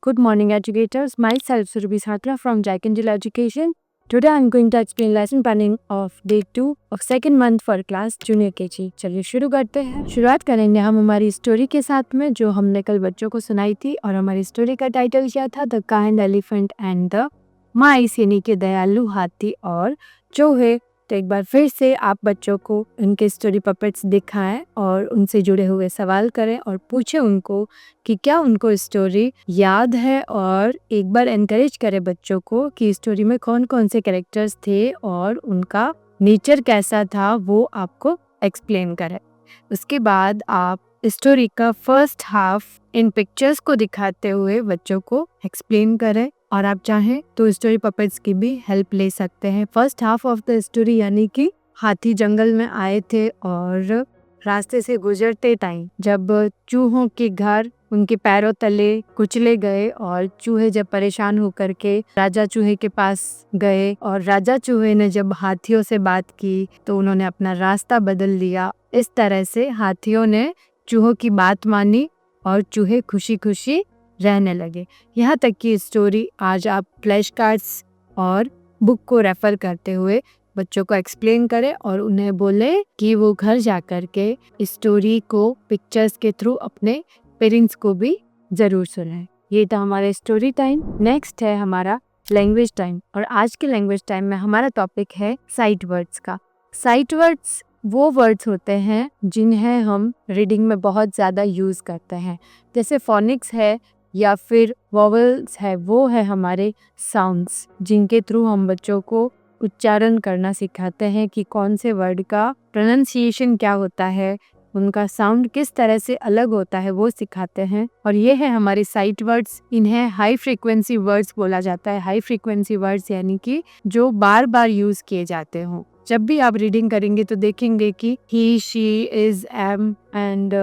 Good morning, educators. Myself, Surabhi Satra from Jaikindil Education. Today I'm going to explain lesson planning of day 2 of second month for class junior KG. चलिए शुरू करते हैं। शुरुआत करेंगे हम हमारी story के साथ में जो हमने कल बच्चों को सुनाई थी और हमारी स्टोरी का टाइटल क्या था, the kind elephant and the माइस, यानी कि दयालु हाथी और चूहे। तो एक बार फिर से आप बच्चों को उनके स्टोरी पपेट्स दिखाएं और उनसे जुड़े हुए सवाल करें और पूछें उनको कि क्या उनको स्टोरी याद है, और एक बार एनकरेज करें बच्चों को कि स्टोरी में कौन कौन से कैरेक्टर्स थे और उनका नेचर कैसा था वो आपको एक्सप्लेन करें। उसके बाद आप स्टोरी का फर्स्ट हाफ इन पिक्चर्स को दिखाते हुए बच्चों को एक्सप्लेन करें और आप चाहें तो स्टोरी पपेट्स की भी हेल्प ले सकते हैं। First half of the story यानी कि हाथी जंगल में आए थे और रास्ते से गुजरते टाइम जब चूहों के घर उनके पैरों तले कुचले गए और चूहे जब परेशान होकर के राजा चूहे के पास गए और राजा चूहे ने जब हाथियों से बात की तो उन्होंने अपना रास्ता बदल लिया। इस तरह से हाथियों ने चूहों की बात मानी और चूहे खुशी खुशी रहने लगे। यहाँ तक कि स्टोरी आज आप फ्लैश कार्ड्स और बुक को रेफर करते हुए बच्चों को एक्सप्लेन करें और उन्हें बोले कि वो घर जाकर के स्टोरी को पिक्चर्स के थ्रू अपने पेरेंट्स को भी जरूर सुनाएं। ये था हमारा स्टोरी टाइम। नेक्स्ट है हमारा लैंग्वेज टाइम और आज के लैंग्वेज टाइम में हमारा टॉपिक है साइट वर्ड्स का। साइट वर्ड्स वो वर्ड्स होते हैं जिन्हें हम रीडिंग में बहुत ज़्यादा यूज़ करते हैं, जैसे फोनिक्स है या फिर वॉवल्स है, वो है हमारे साउंड्स जिनके थ्रू हम बच्चों को उच्चारण करना सिखाते हैं कि कौन से वर्ड का प्रोनाउंसिएशन क्या होता है, उनका साउंड किस तरह से अलग होता है वो सिखाते हैं। और ये है हमारे साइट वर्ड्स। इन्हें हाई फ्रीक्वेंसी वर्ड्स बोला जाता है। हाई फ्रीक्वेंसी वर्ड्स यानी कि जो बार बार यूज़ किए जाते हों। जब भी आप रीडिंग करेंगे तो देखेंगे कि he, she, is, am and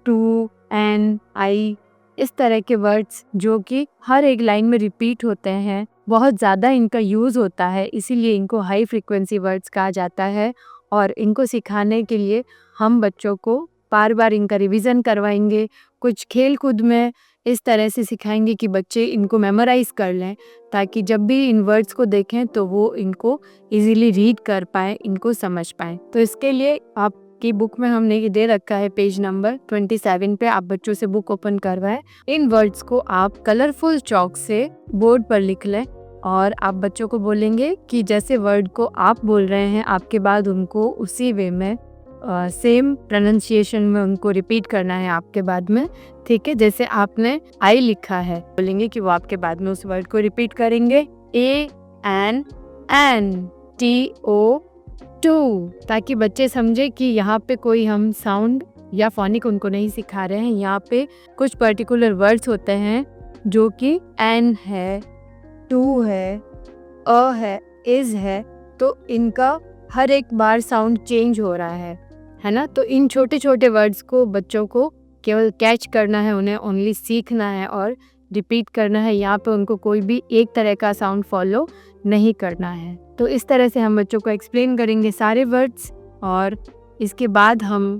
to, an, I, इस तरह के वर्ड्स जो कि हर एक लाइन में रिपीट होते हैं, बहुत ज़्यादा इनका यूज़ होता है, इसीलिए इनको हाई फ्रीक्वेंसी वर्ड्स कहा जाता है। और इनको सिखाने के लिए हम बच्चों को बार बार इनका रिवीजन करवाएंगे। कुछ खेल कूद में इस तरह से सिखाएंगे कि बच्चे इनको मेमोराइज कर लें, ताकि जब भी इन वर्ड्स को देखें तो वो इनको इजीली रीड कर पाएँ, इनको समझ पाएँ। तो इसके लिए आपकी बुक में हमने ये दे रखा है पेज नंबर 27 पे, आप बच्चों से बुक ओपन करवाएं। इन वर्ड्स को आप कलरफुल चॉक से बोर्ड पर लिख लें और आप बच्चों को बोलेंगे कि जैसे वर्ड को आप बोल रहे हैं आपके बाद उनको उसी वे में सेम प्रोनाउंसिएशन में उनको रिपीट करना है आपके बाद में, ठीक है। जैसे आपने आई लिखा है, बोलेंगे कि वो आपके बाद में उस वर्ड को रिपीट करेंगे, A N an T O to, ताकि बच्चे समझे कि यहाँ पे कोई हम साउंड या फोनिक उनको नहीं सिखा रहे हैं। यहाँ पे कुछ पर्टिकुलर वर्ड्स होते हैं जो कि एन है, टू है, अ है, इज है, तो इनका हर एक बार साउंड चेंज हो रहा है ना। तो इन छोटे छोटे वर्ड्स को बच्चों को केवल कैच करना है, उन्हें ओनली सीखना है और रिपीट करना है। यहाँ पे उनको कोई भी एक तरह का साउंड फॉलो नहीं करना है। तो इस तरह से हम बच्चों को एक्सप्लेन करेंगे सारे वर्ड्स और इसके बाद हम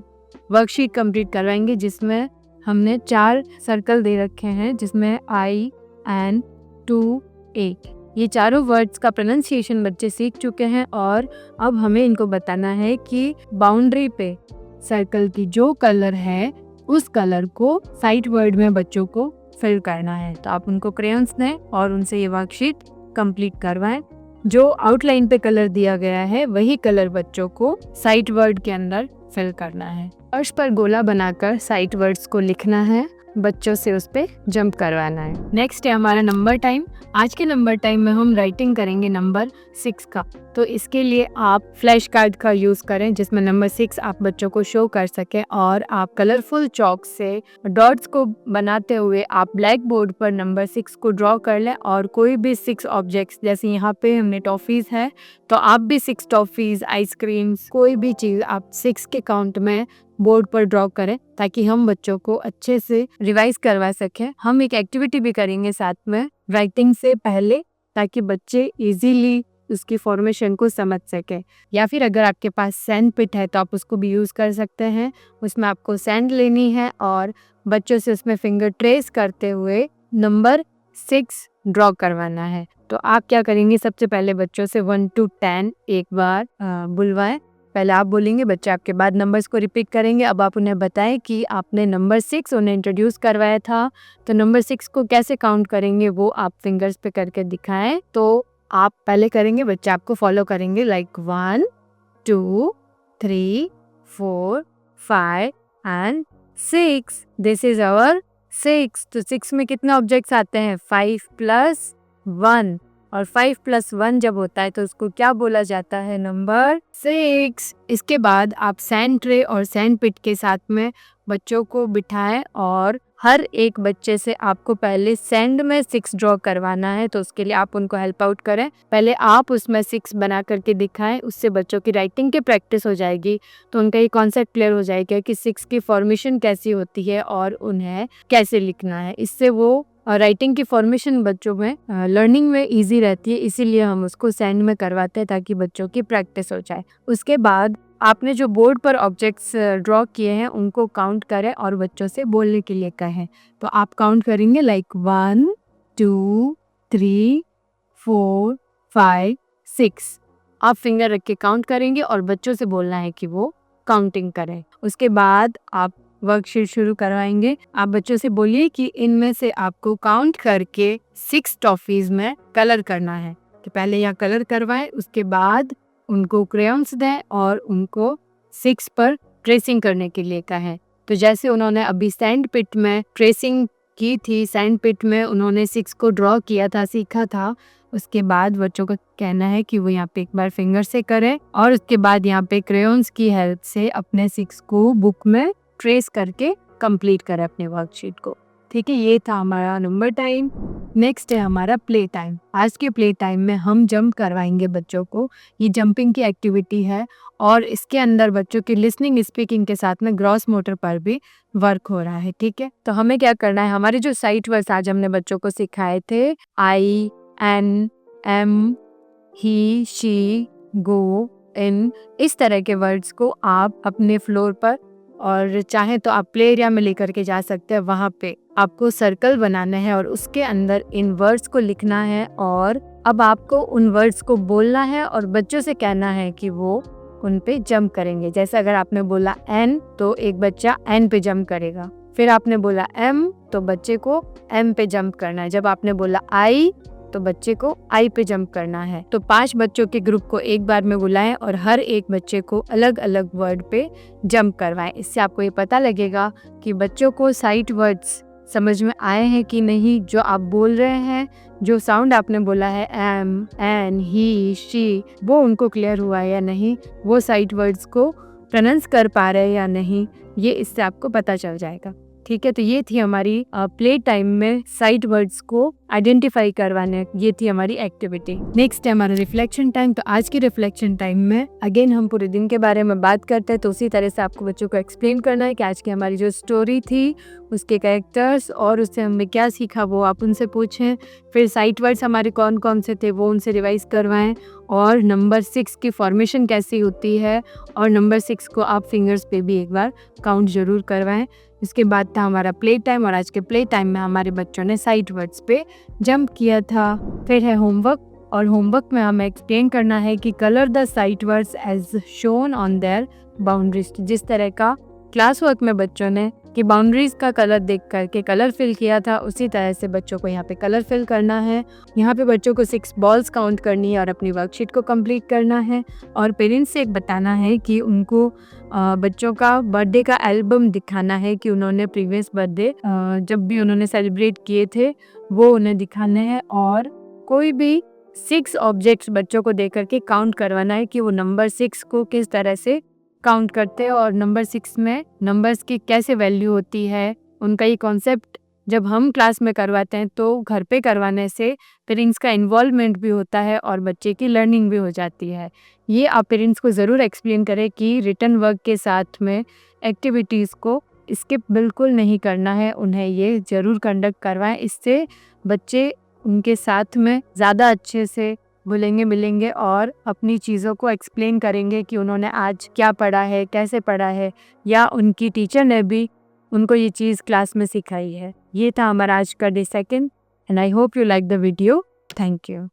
वर्कशीट कंप्लीट करवाएंगे जिसमें हमने 4 सर्कल दे रखे हैं, जिसमें आई, एन, टू, ए, ये चारों वर्ड्स का प्रोनाउंसिएशन बच्चे सीख चुके हैं और अब हमें इनको बताना है कि बाउंड्री पे सर्कल की जो कलर है उस कलर को साइट वर्ड में बच्चों को फिल करना है। तो आप उनको क्रेयॉन्स दें और उनसे ये वर्कशीट कंप्लीट करवाएं। जो आउटलाइन पे कलर दिया गया है वही कलर बच्चों को साइट वर्ड के अंदर फिल करना है। फर्श पर गोला बनाकर साइट वर्ड्स को लिखना है, बच्चों से उस पे जंप करवाना है। नेक्स्ट है हमारा नंबर टाइम। आज के नंबर टाइम में हम राइटिंग करेंगे नंबर 6 का। तो इसके लिए आप फ्लैश कार्ड का यूज़ करें जिसमें नंबर 6 आप बच्चों को शो कर सकें और आप कलरफुल चॉक से डॉट्स को बनाते हुए आप ब्लैक बोर्ड पर नंबर 6 को ड्रॉ कर लें और कोई भी 6 ऑब्जेक्ट्स, जैसे यहाँ पे हमने टॉफ़ीज़ है तो आप भी 6 टॉफ़ीज़, आइसक्रीम्स, कोई भी चीज़ आप 6 के काउंट में बोर्ड पर ड्रॉ करें ताकि हम बच्चों को अच्छे से रिवाइज करवा सकें। हम एक एक्टिविटी भी करेंगे साथ में राइटिंग से पहले, ताकि बच्चे इजीली उसकी फॉर्मेशन को समझ सकें। या फिर अगर आपके पास सैंड पिट है तो आप उसको भी यूज़ कर सकते हैं। उसमें आपको सैंड लेनी है और बच्चों से उसमें फिंगर ट्रेस करते हुए नंबर 6 ड्रॉ करवाना है। तो आप क्या करेंगे, सबसे पहले बच्चों से 1 to 10 एक बार बुलवाएं। पहले आप बोलेंगे, बच्चे आपके बाद नंबर्स को रिपीट करेंगे। अब आप उन्हें बताएं कि आपने नंबर 6 उन्हें इंट्रोड्यूस करवाया था, तो नंबर 6 को कैसे काउंट करेंगे वो आप फिंगर्स पे करके दिखाएं। तो आप पहले करेंगे, बच्चे आपको फॉलो करेंगे, like 1 2 3 4 5 and 6। This is our 6। तो 6 में कितने ऑब्जेक्ट्स आते हैं, 5 + 1, और 5 + 1 जब होता है तो उसको क्या बोला जाता है, नंबर 6। इसके बाद आप सैंड ट्रे और सैंड पिट के साथ में बच्चों को बिठाएं और हर एक बच्चे से आपको पहले सैंड में 6 ड्रॉ करवाना है। तो उसके लिए आप उनको हेल्प आउट करें, पहले आप उसमें 6 बना करके दिखाएं। उससे बच्चों की राइटिंग की प्रैक्टिस हो जाएगी, तो उनका ये कॉन्सेप्ट क्लियर हो जाएगा कि 6 की फॉर्मेशन कैसी होती है और उन्हें कैसे लिखना है। इससे वो राइटिंग की फॉर्मेशन बच्चों में लर्निंग में इजी रहती है, इसीलिए हम उसको सैंड में करवाते हैं ताकि बच्चों की प्रैक्टिस हो जाए। उसके बाद आपने जो बोर्ड पर ऑब्जेक्ट्स ड्रॉ किए हैं उनको काउंट करें और बच्चों से बोलने के लिए कहें। तो आप काउंट करेंगे, लाइक 1 2 3 4 5 6। आप फिंगर रख के काउंट करेंगे और बच्चों से बोलना है कि वो काउंटिंग करें। उसके बाद आप वर्कशीट शुरू करवाएंगे। आप बच्चों से बोलिए कि इनमें से आपको काउंट करके 6 टॉफीज में कलर करना है। तो पहले यहाँ कलर करवाएं, उसके बाद उनको क्रेयॉन्स दें और उनको 6 पर ट्रेसिंग करने के लिए कहें। तो जैसे उन्होंने अभी सैंड पिट में ट्रेसिंग की थी, सैंड पिट में उन्होंने 6 को ड्रॉ किया था, सीखा था, उसके बाद बच्चों को कहना है कि वो यहाँ पे एक बार फिंगर से करें और उसके बाद यहाँ पे क्रेयॉन्स की हेल्प से अपने 6 को बुक में ट्रेस करके कंप्लीट करें अपने वर्कशीट को। ठीक है, ये था हमारा नंबर टाइम। नेक्स्ट है हमारा प्ले टाइम। आज के प्ले टाइम में हम जंप करवाएंगे बच्चों को। ये जंपिंग की एक्टिविटी है और इसके अंदर बच्चों की लिसनिंग स्पीकिंग के साथ में ग्रॉस मोटर पर भी वर्क हो रहा है। ठीक है, तो हमें क्या करना है, हमारे जो साइट वर्ड्स आज हमने बच्चों को सिखाए थे, आई, एन, एम, ही, शी, गो, इन, इस तरह के वर्ड्स को आप अपने फ्लोर पर और चाहे तो आप प्ले एरिया में लेकर के जा सकते हैं। वहाँ पे आपको सर्कल बनाना है और उसके अंदर इन वर्ड्स को लिखना है और अब आपको उन वर्ड्स को बोलना है और बच्चों से कहना है कि वो उन पे जंप करेंगे। जैसे अगर आपने बोला एन तो एक बच्चा एन पे जंप करेगा, फिर आपने बोला एम तो बच्चे को एम पे जंप करना है, जब आपने बोला आई तो बच्चे को आई पे जंप करना है। तो 5 बच्चों के ग्रुप को एक बार में बुलाएं और हर एक बच्चे को अलग अलग वर्ड पे जंप करवाएं। इससे आपको ये पता लगेगा कि बच्चों को साइट वर्ड्स समझ में आए हैं कि नहीं, जो आप बोल रहे हैं, जो साउंड आपने बोला है एम, एन, ही, शी, वो उनको क्लियर हुआ है या नहीं, वो साइट वर्ड्स को प्रोनाउंस कर पा रहे हैं या नहीं, ये इससे आपको पता चल जाएगा। ठीक है, तो ये थी हमारी प्ले टाइम में साइट वर्ड्स को आइडेंटिफाई करवाने, ये थी हमारी एक्टिविटी। नेक्स्ट है हमारा रिफ्लेक्शन टाइम। तो आज की रिफ्लेक्शन टाइम में अगेन हम पूरे दिन के बारे में बात करते हैं, तो उसी तरह से आपको बच्चों को एक्सप्लेन करना है कि आज की हमारी जो स्टोरी थी उसके कैरेक्टर्स और उससे हमने क्या सीखा वो आप उनसे पूछें। फिर साइट वर्ड्स हमारे कौन कौन से थे वो उनसे रिवाइज करवाएं और नंबर 6 की फॉर्मेशन कैसी होती है और नंबर 6 को आप फिंगर्स पे भी एक बार काउंट जरूर करवाएं। इसके बाद था हमारा प्ले टाइम और आज के प्ले टाइम में हमारे बच्चों ने साइट वर्ड्स पे जंप किया था। फिर है होमवर्क और होमवर्क में हमें एक्सप्लेन करना है कि colour the sight words as shown on their boundaries. जिस तरह का क्लास वर्क में बच्चों ने कि बाउंड्रीज का कलर देख करके कलर फिल किया था, उसी तरह से बच्चों को यहाँ पे कलर फिल करना है। यहाँ पे बच्चों को 6 बॉल्स काउंट करनी है और अपनी वर्कशीट को कंप्लीट करना है और पेरेंट्स से एक बताना है कि उनको बच्चों का बर्थडे का एल्बम दिखाना है कि उन्होंने प्रीवियस बर्थडे जब भी उन्होंने सेलिब्रेट किए थे वो उन्हें दिखाने हैं और कोई भी 6 ऑब्जेक्ट्स बच्चों को दे करके काउंट करवाना है कि वो नंबर 6 को किस तरह से काउंट करते हैं और नंबर 6 में नंबर्स की कैसे वैल्यू होती है। उनका ये कॉन्सेप्ट जब हम क्लास में करवाते हैं तो घर पे करवाने से पेरेंट्स का इन्वॉल्वमेंट भी होता है और बच्चे की लर्निंग भी हो जाती है। ये आप पेरेंट्स को ज़रूर एक्सप्लेन करें कि रिटन वर्क के साथ में एक्टिविटीज़ को स्किप बिल्कुल नहीं करना है, उन्हें ये ज़रूर कंडक्ट करवाएं। इससे बच्चे उनके साथ में ज़्यादा अच्छे से घुलेंगे मिलेंगे और अपनी चीज़ों को एक्सप्लेन करेंगे कि उन्होंने आज क्या पढ़ा है, कैसे पढ़ा है या उनकी टीचर ने भी उनको ये चीज़ क्लास में सिखाई है। ये था हमारा आज का day second and I hope you like the video. Thank you.